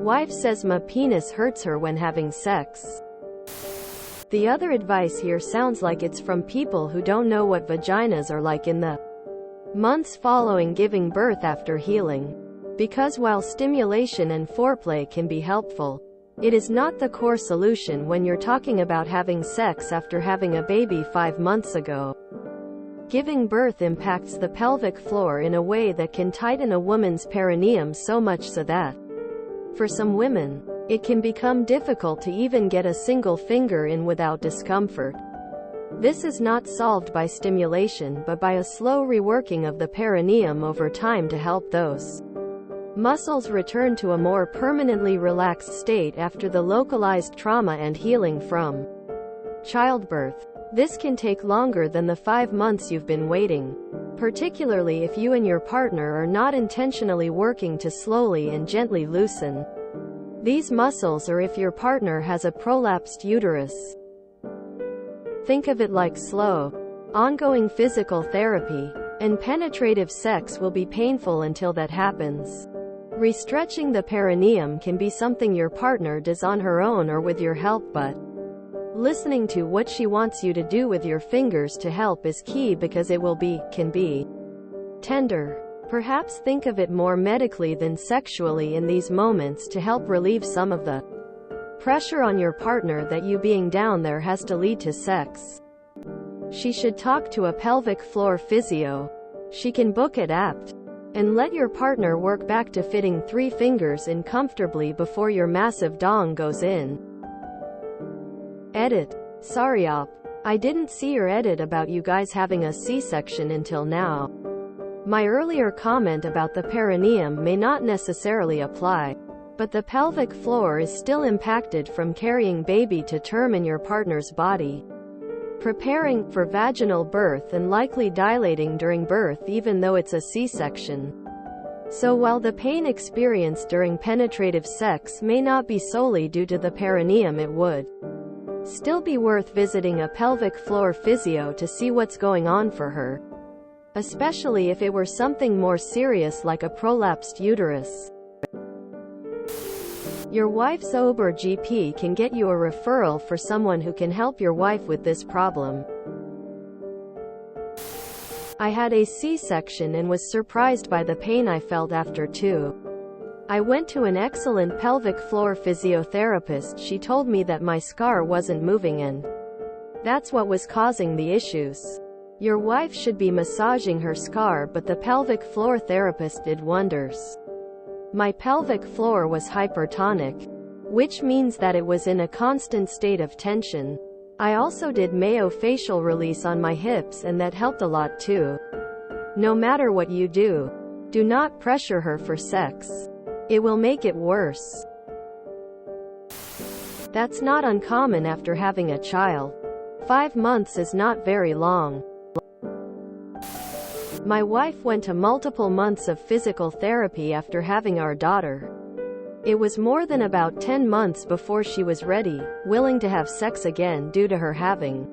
Wife says my penis hurts her when having sex. The other advice here sounds like it's from people who don't know what vaginas are like in the months following giving birth after healing. Because while stimulation and foreplay can be helpful, it is not the core solution when you're talking about having sex after having a baby 5 months ago. Giving birth impacts the pelvic floor in a way that can tighten a woman's perineum so much so that, for some women, it can become difficult to even get a single finger in without discomfort. This is not solved by stimulation but by a slow reworking of the perineum over time to help those muscles return to a more permanently relaxed state after the localized trauma and healing from childbirth. This can take longer than the 5 months you've been waiting, particularly if you and your partner are not intentionally working to slowly and gently loosen these muscles, or if your partner has a prolapsed uterus. Think of it like slow, ongoing physical therapy, and penetrative sex will be painful until that happens. Restretching the perineum can be something your partner does on her own or with your help, but listening to what she wants you to do with your fingers to help is key, because it can be tender. Perhaps think of it more medically than sexually in these moments to help relieve some of the pressure on your partner that you being down there has to lead to sex. She should talk to a pelvic floor physio. She can book it apt. And let your partner work back to fitting 3 fingers in comfortably before your massive dong goes in. Edit. Sorry op. I didn't see your edit about you guys having a C-section until now. My earlier comment about the perineum may not necessarily apply, but the pelvic floor is still impacted from carrying baby to term in your partner's body, preparing for vaginal birth and likely dilating during birth even though it's a C-section. So while the pain experienced during penetrative sex may not be solely due to the perineum, it would still be worth visiting a pelvic floor physio to see what's going on for her, especially if it were something more serious like a prolapsed uterus. Your wife's OB or GP can get you a referral for someone who can help your wife with this problem. I had a C-section and was surprised by the pain I felt after too. I went to an excellent pelvic floor physiotherapist. She told me that my scar wasn't moving and that's what was causing the issues. Your wife should be massaging her scar, but the pelvic floor therapist did wonders. My pelvic floor was hypertonic, which means that it was in a constant state of tension. I also did myofascial release on my hips, and that helped a lot too. No matter what you do, do not pressure her for sex. It will make it worse. That's not uncommon after having a child. 5 months is not very long. My wife went to multiple months of physical therapy after having our daughter. It was more than about 10 months before she was ready, willing to have sex again due to her having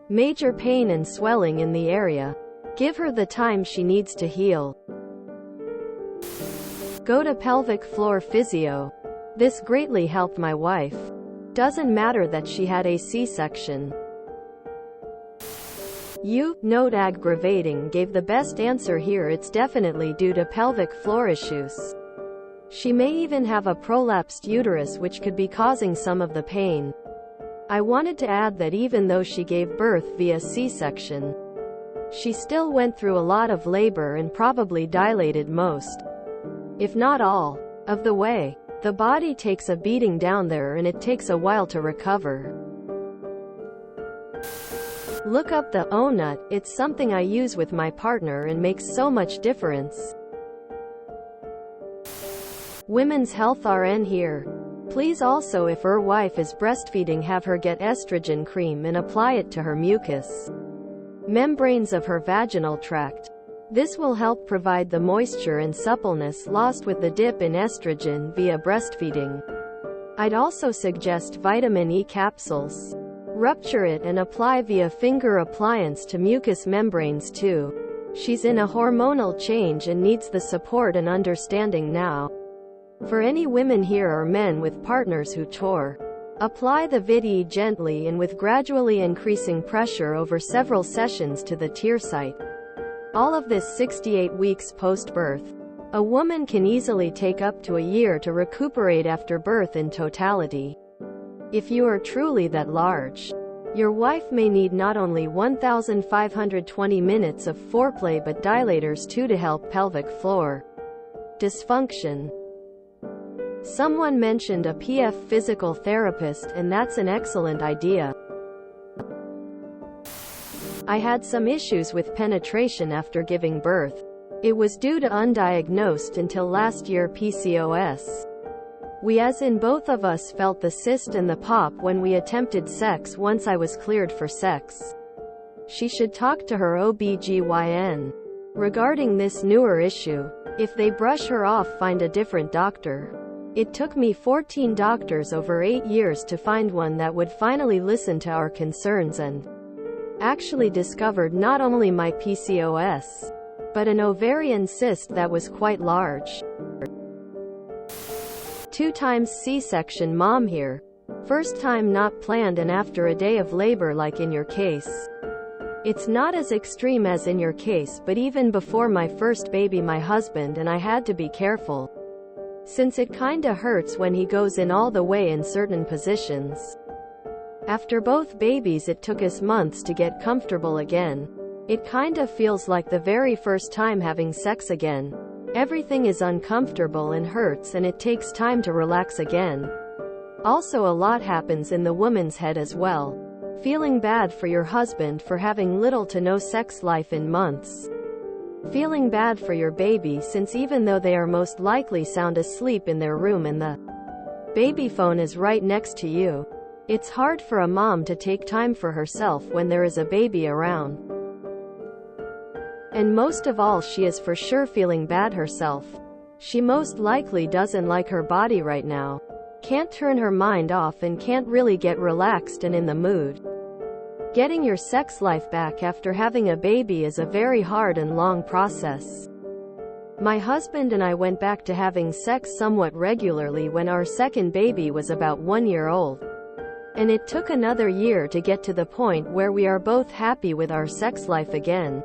major pain and swelling in the area. Give her the time she needs to heal. Go to pelvic floor physio. This greatly helped my wife. Doesn't matter that she had a C-section. Note aggravating gave the best answer here. It's definitely due to pelvic floor issues. She may even have a prolapsed uterus, which could be causing some of the pain. I wanted to add that even though she gave birth via C-section, she still went through a lot of labor and probably dilated most, if not all, of the way. The body takes a beating down there and it takes a while to recover. Look up the O-nut. It's something I use with my partner and makes so much difference. Women's Health RN here. Please also, if her wife is breastfeeding, have her get estrogen cream and apply it to her mucus membranes of her vaginal tract. This will help provide the moisture and suppleness lost with the dip in estrogen via breastfeeding. I'd also suggest vitamin E capsules. Rupture it and apply via finger appliance to mucous membranes too. She's in a hormonal change and needs the support and understanding now. For any women here or men with partners who chore, apply the VID gently and with gradually increasing pressure over several sessions to the tear site. All of this 68 weeks post-birth. A woman can easily take up to a year to recuperate after birth in totality. If you are truly that large, your wife may need not only 1,520 minutes of foreplay but dilators too to help pelvic floor dysfunction. Someone mentioned a PF physical therapist, and that's an excellent idea. I had some issues with penetration after giving birth. It was due to undiagnosed until last year PCOS. We, as in both of us, felt the cyst and the pop when we attempted sex once I was cleared for sex. She should talk to her OBGYN regarding this newer issue. If they brush her off, find a different doctor. It took me 14 doctors over 8 years to find one that would finally listen to our concerns and actually discovered not only my PCOS, but an ovarian cyst that was quite large. 2 times C-section mom here. First time not planned and after a day of labor like in your case. It's not as extreme as in your case, but even before my first baby my husband and I had to be careful, since it kinda hurts when he goes in all the way in certain positions. After both babies it took us months to get comfortable again. It kinda feels like the very first time having sex again. Everything is uncomfortable and hurts and it takes time to relax again. Also a lot happens in the woman's head as well. Feeling bad for your husband for having little to no sex life in months. Feeling bad for your baby since even though they are most likely sound asleep in their room and the baby phone is right next to you, it's hard for a mom to take time for herself when there is a baby around. And most of all, she is for sure feeling bad herself. She most likely doesn't like her body right now, can't turn her mind off and can't really get relaxed and in the mood. Getting your sex life back after having a baby is a very hard and long process. My husband and I went back to having sex somewhat regularly when our second baby was about 1 year old. And it took another year to get to the point where we are both happy with our sex life again.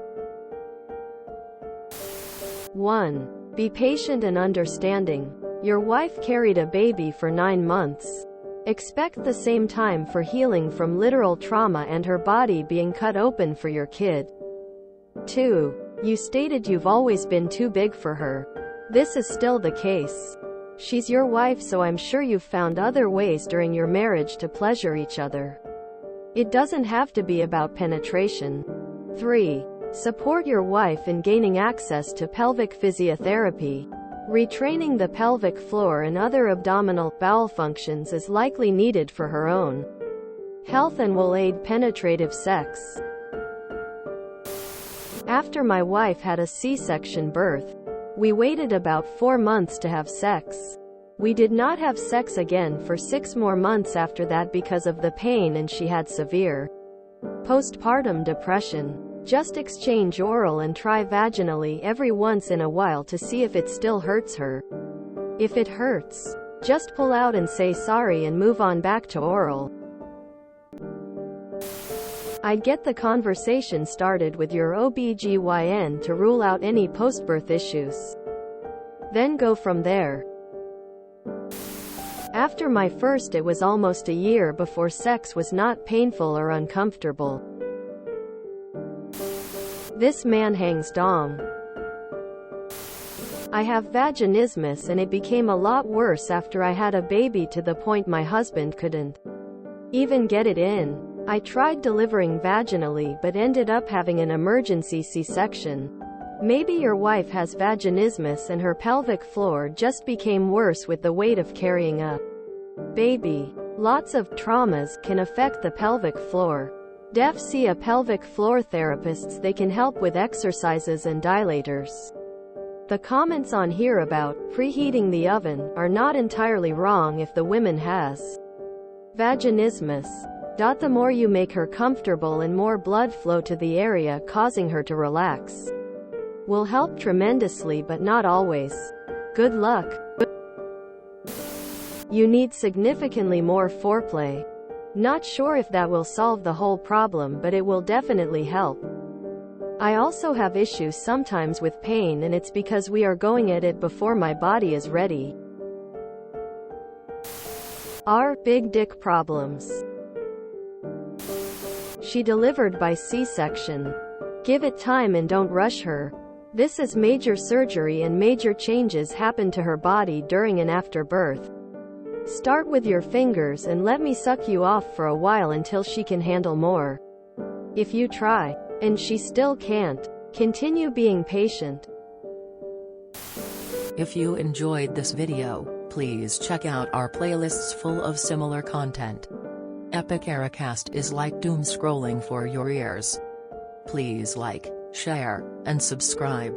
1. Be patient and understanding. Your wife carried a baby for 9 months. Expect the same time for healing from literal trauma and her body being cut open for your kid. 2. You stated you've always been too big for her. This is still the case. She's your wife, so I'm sure you've found other ways during your marriage to pleasure each other. It doesn't have to be about penetration. 3. Support your wife in gaining access to pelvic physiotherapy. Retraining the pelvic floor and other abdominal, bowel functions is likely needed for her own health and will aid penetrative sex. After my wife had a C-section birth, we waited about 4 months to have sex. We did not have sex again for 6 more months after that because of the pain, and she had severe postpartum depression. Just exchange oral and try vaginally every once in a while to see if it still hurts her. If it hurts, just pull out and say sorry and move on back to oral. I'd get the conversation started with your OBGYN to rule out any postbirth issues. Then go from there. After my first, it was almost a year before sex was not painful or uncomfortable. This man hangs dong. I have vaginismus and it became a lot worse after I had a baby to the point my husband couldn't even get it in. I tried delivering vaginally but ended up having an emergency C-section. Maybe your wife has vaginismus and her pelvic floor just became worse with the weight of carrying a baby. Lots of traumas can affect the pelvic floor. See a pelvic floor therapist. They can help with exercises and dilators. The comments on here about preheating the oven are not entirely wrong if the woman has vaginismus. The more you make her comfortable and more blood flow to the area causing her to relax will help tremendously, but not always. Good luck. You need significantly more foreplay. Not sure if that will solve the whole problem, but it will definitely help. I also have issues sometimes with pain, and it's because we are going at it before my body is ready. R. Big dick problems. She delivered by C-section. Give it time and don't rush her. This is major surgery and major changes happen to her body during and after birth. Start with your fingers and let me suck you off for a while until she can handle more. If you try, and she still can't, continue being patient. If you enjoyed this video, please check out our playlists full of similar content. TooAfraidToAsk is like doom scrolling for your ears. Please like, share, and subscribe.